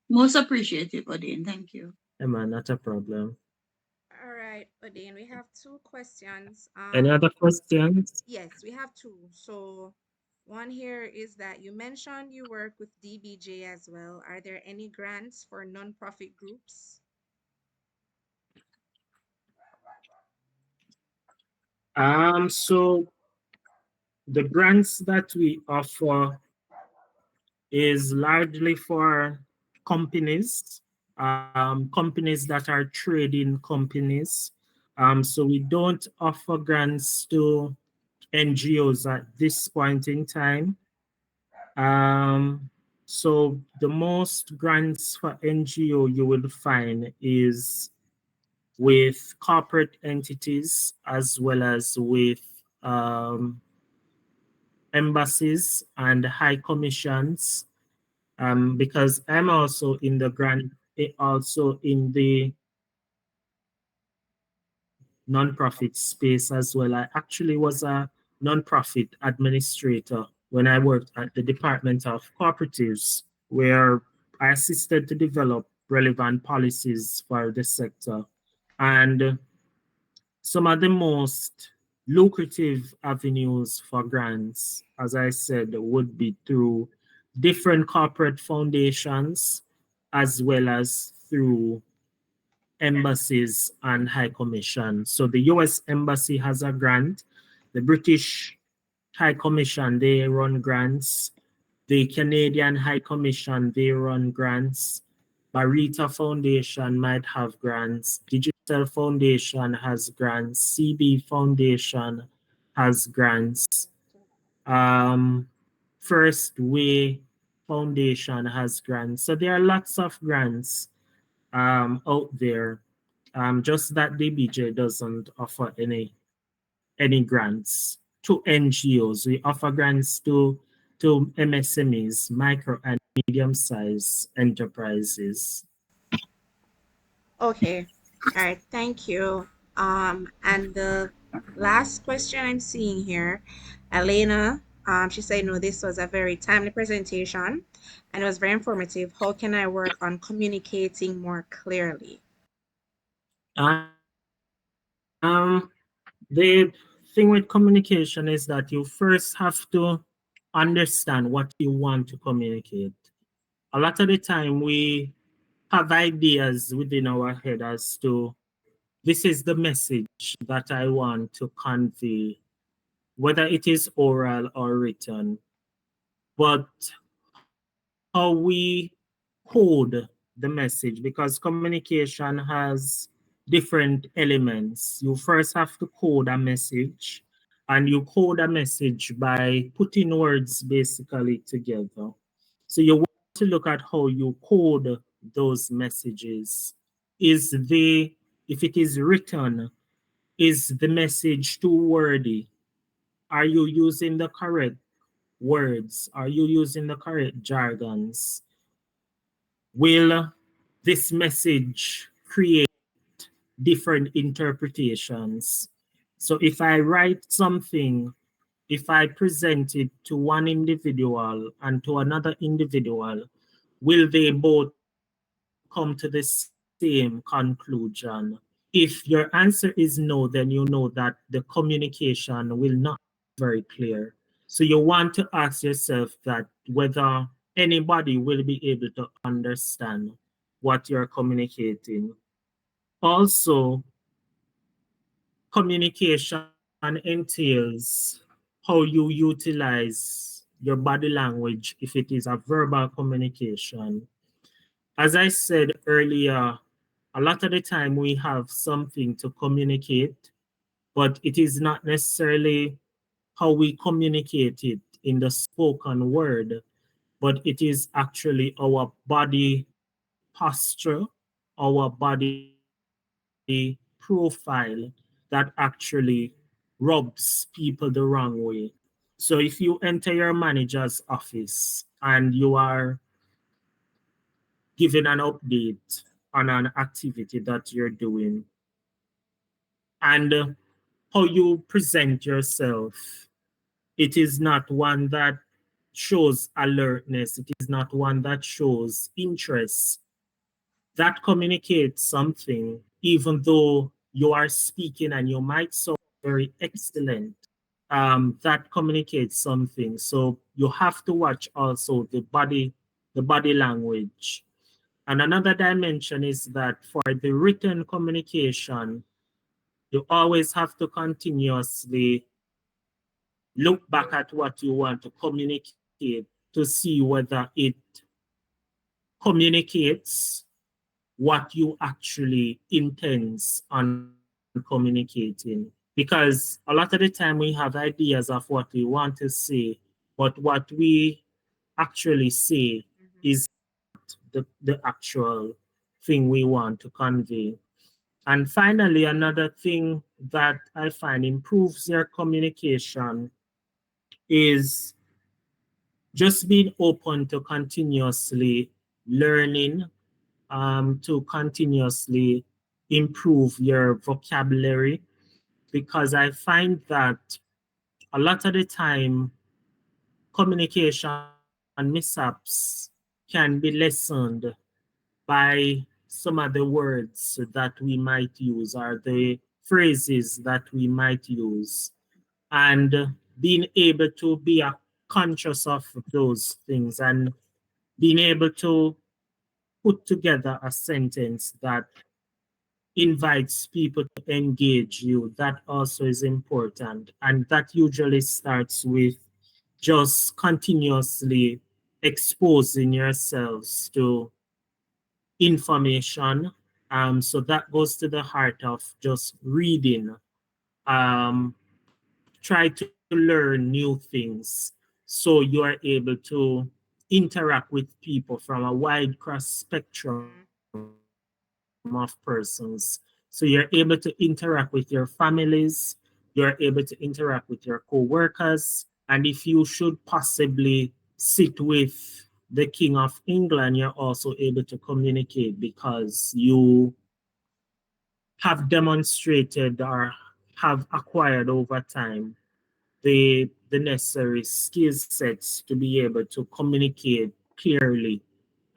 most appreciative, Odin. Thank you. Emma, not a problem. All right, Odin, we have two questions. Any other questions? Yes, we have two. So one here is that you mentioned you work with DBJ as well. Are there any grants for nonprofit groups? So the grants that we offer is largely for companies, companies that are trading companies. So we don't offer grants to NGOs at this point in time. So the most grants for NGO you will find is with corporate entities as well as with embassies and high commissions, because I'm also in the grant also in the nonprofit space as well. I actually was a nonprofit administrator when I worked at the Department of Cooperatives, where I assisted to develop relevant policies for the sector. And some of the most lucrative avenues for grants, as I said, would be through different corporate foundations as well as through embassies and high commission. So the US Embassy has a grant, the British High Commission, they run grants, the Canadian High Commission, they run grants. Barita Foundation might have grants. Digital Foundation has grants. CB Foundation has grants. Um, First Way Foundation has grants. So there are lots of grants out there. Just that DBJ doesn't offer any grants to NGOs. We offer grants to MSMEs, micro and medium-sized enterprises. Okay. All right. Thank you. And the last question I'm seeing here, Elena, she said, no, this was a very timely presentation and it was very informative. How can I work on communicating more clearly? Um, the thing with communication is that you first have to understand what you want to communicate. A lot of the time we have ideas within our head as to this is the message that I want to convey, whether it is oral or written. But how we code the message, because communication has different elements. You first have to code a message, and you code a message by putting words basically together. So you want to look at how you code those messages. Is the If it is written, is the message too wordy? Are you using the correct words? Are you using the correct jargons? Will this message create different interpretations? So if I write something, if I present it to one individual and to another individual, will they both come to the same conclusion? If your answer is no, then you know that the communication will not be very clear. So you want to ask yourself that whether anybody will be able to understand what you're communicating. Also, communication entails how you utilize your body language if it is a verbal communication. As I said earlier, a lot of the time we have something to communicate, but it is not necessarily how we communicate it in the spoken word, but it is actually our body posture, our body profile that actually rubs people the wrong way. So if you enter your manager's office and you are giving an update on an activity that you're doing, and how you present yourself, it is not one that shows alertness, it is not one that shows interest. That communicates something, even though you are speaking and you might sound very excellent. That communicates something. So you have to watch also the body language. And another dimension is that for the written communication, you always have to continuously look back at what you want to communicate to see whether it communicates what you actually intends on communicating. Because a lot of the time we have ideas of what we want to say, but what we actually say is the actual thing we want to convey. And finally, another thing that I find improves your communication is just being open to continuously learning to continuously improve your vocabulary, because I find that a lot of the time communication mishaps can be lessened by some of the words that we might use or the phrases that we might use. And being able to be conscious of those things and being able to put together a sentence that invites people to engage you, that also is important. And that usually starts with just continuously exposing yourselves to information. So that goes to the heart of just reading. Um, Try to learn new things so you are able to interact with people from a wide cross spectrum of persons. So you're able to interact with your families, you're able to interact with your co-workers, and if you should possibly sit with the King of England, you're also able to communicate because you have demonstrated or have acquired over time the necessary skill sets to be able to communicate clearly.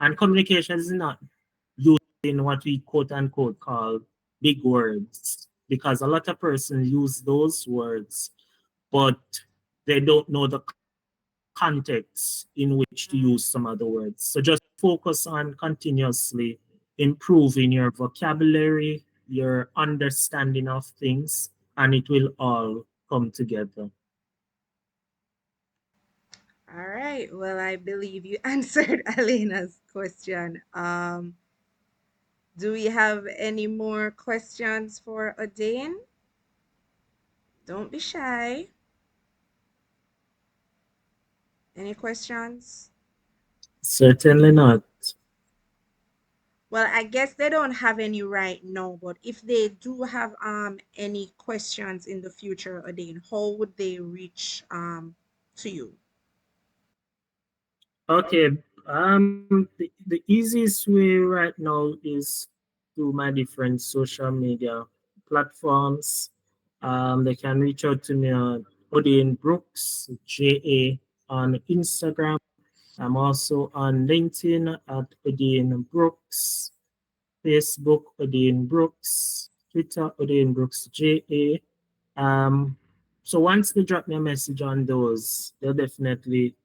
And communication is not using what we quote unquote call big words, because a lot of persons use those words, but they don't know the context in which to use some of the words. So just focus on continuously improving your vocabulary, your understanding of things, and it will all come together. All right. Well, I believe you answered Elena's question. Do we have any more questions for Odane? Don't be shy. Any questions? Certainly not. Well, I guess they don't have any right now, but if they do have any questions in the future, Odane, how would they reach to you? Okay. The easiest way right now is through my different social media platforms. They can reach out to me on Odane Brooks, JA on Instagram. I'm also on LinkedIn at Odane Brooks, Facebook Odane Brooks, Twitter Odane Brooks JA. Um, so once they drop me a message on those, they'll definitely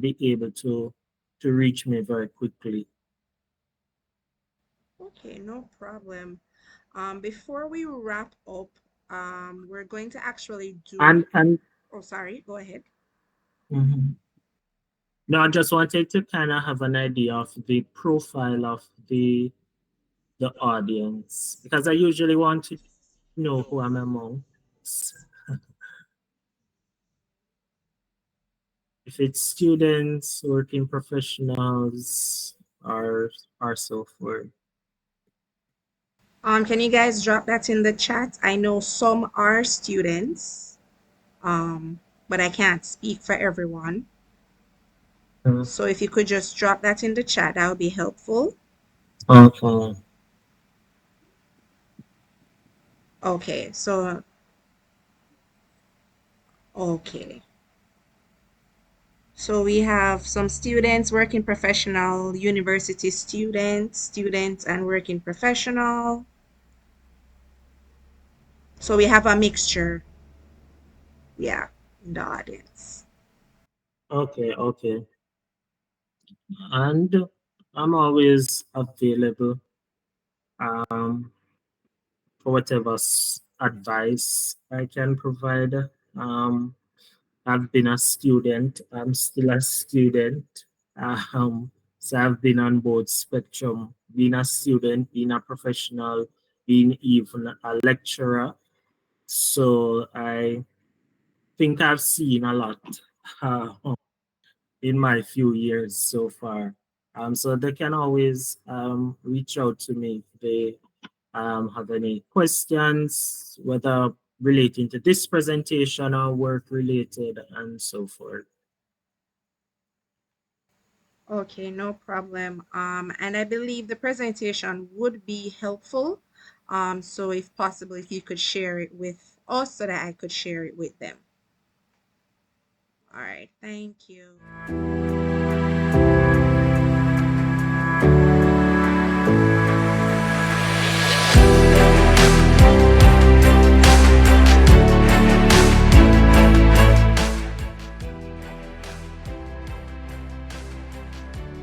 be able to reach me very quickly. Okay, no problem. Before we wrap up, we're going to actually do. And Oh, sorry. Go ahead. mhm. No, I just wanted to kind of have an idea of the profile of the audience, because I usually want to know who I'm amongst. If it's students, working professionals, or so forth. Can you guys drop that in the chat? I know some are students, but I can't speak for everyone. So if you could just drop that in the chat, that would be helpful. Okay. Okay, so okay. So we have some students, working professional, university students, students and working professional. So we have a mixture, yeah, in the audience. Okay, okay. And I'm always available um, for whatever advice I can provide. Um, I've been a student. I'm still a student. So I've been on both spectrum, being a student, being a professional, being even a lecturer. So I think I've seen a lot uh, in my few years so far. So they can always reach out to me if they have any questions, whether relating to this presentation or work related and so forth. Okay, no problem. And I believe the presentation would be helpful. So if possible, if you could share it with us so that I could share it with them. All right, thank you.